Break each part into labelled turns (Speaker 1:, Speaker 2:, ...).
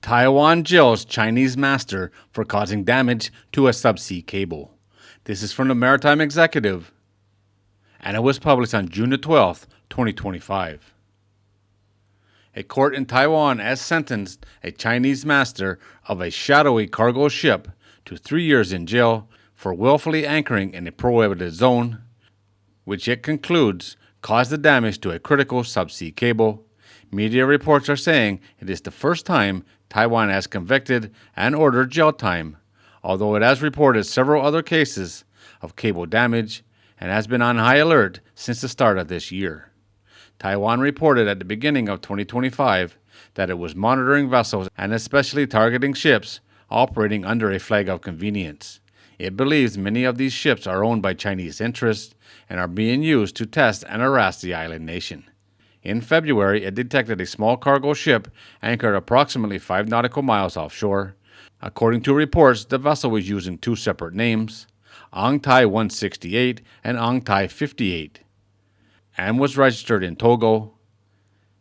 Speaker 1: Taiwan jails Chinese master for causing damage to a subsea cable. This is from the Maritime Executive, and it was published on June the 12th, 2025. A court in Taiwan has sentenced a Chinese master of a shadowy cargo ship to 3 years in jail for willfully anchoring in a prohibited zone, which it concludes caused the damage to a critical subsea cable. Media reports are saying it is the first time Taiwan has convicted and ordered jail time, although it has reported several other cases of cable damage and has been on high alert since the start of this year. Taiwan reported at the beginning of 2025 that it was monitoring vessels and especially targeting ships operating under a flag of convenience. It believes many of these ships are owned by Chinese interests and are being used to test and harass the island nation. In February, it detected a small cargo ship anchored approximately 5 nautical miles offshore. According to reports, the vessel was using two separate names, Ang Tai 168 and Ang Tai 58, and was registered in Togo.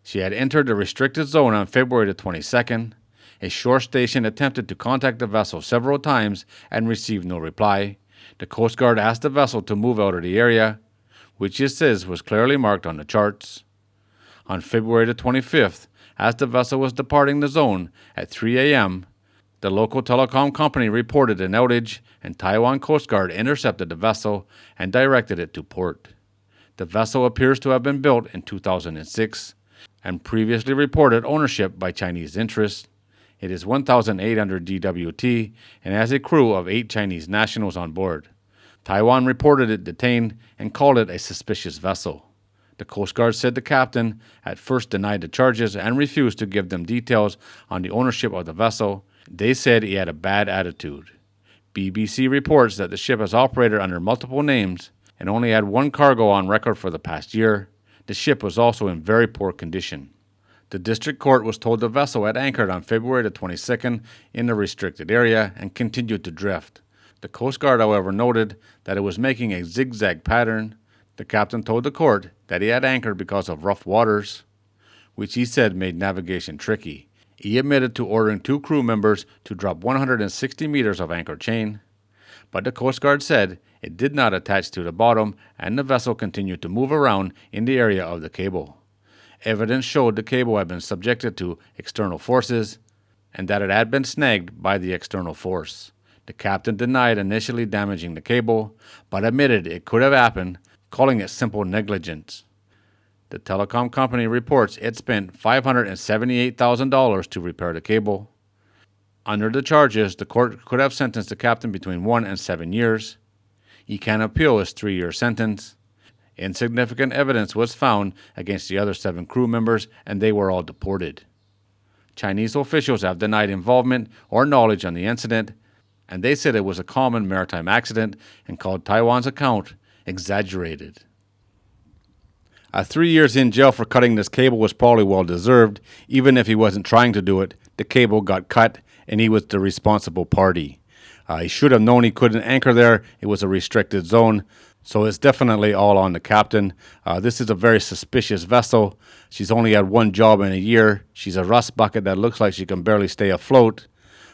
Speaker 1: She had entered the restricted zone on February the 22nd. A shore station attempted to contact the vessel several times and received no reply. The Coast Guard asked the vessel to move out of the area, which it says was clearly marked on the charts. On February the 25th, as the vessel was departing the zone at 3 a.m., the local telecom company reported an outage, and Taiwan Coast Guard intercepted the vessel and directed it to port. The vessel appears to have been built in 2006 and previously reported ownership by Chinese interests. It is 1,800 DWT and has a crew of 8 Chinese nationals on board. Taiwan reported it detained and called it a suspicious vessel. The Coast Guard said the captain at first denied the charges and refused to give them details on the ownership of the vessel. They said he had a bad attitude. BBC reports that the ship has operated under multiple names and only had one cargo on record for the past year. The ship was also in very poor condition. The district court was told the vessel had anchored on February the 22nd in the restricted area and continued to drift. The Coast Guard, however, noted that it was making a zigzag pattern. The captain told the court that he had anchored because of rough waters, which he said made navigation tricky. He admitted to ordering 2 crew members to drop 160 meters of anchor chain, but the Coast Guard said it did not attach to the bottom and the vessel continued to move around in the area of the cable. Evidence showed the cable had been subjected to external forces and that it had been snagged by the external force. The captain denied initially damaging the cable, but admitted it could have happened, calling it simple negligence. The telecom company reports it spent $578,000 to repair the cable. Under the charges, the court could have sentenced the captain between 1 and 7 years. He can appeal his 3-year sentence. Insignificant evidence was found against the other 7 crew members, and they were all deported. Chinese officials have denied involvement or knowledge on the incident, and they said it was a common maritime accident and called Taiwan's account exaggerated. 3 years in jail for cutting this cable was probably well deserved. Even if he wasn't trying to do it, the cable got cut and he was the responsible party. He should have known he couldn't anchor there. It was a restricted zone, so it's definitely all on the captain. This is a very suspicious vessel. She's only had one job in a year. She's a rust bucket that looks like she can barely stay afloat.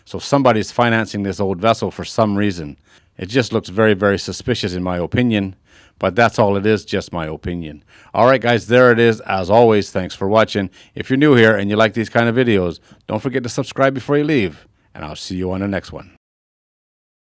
Speaker 1: So somebody's financing this old vessel for some reason. It just looks very, very suspicious in my opinion. But that's all it is, just my opinion. All right, guys, there it is. As always, thanks for watching. If you're new here and you like these kind of videos, don't forget to subscribe before you leave. And I'll see you on the next one.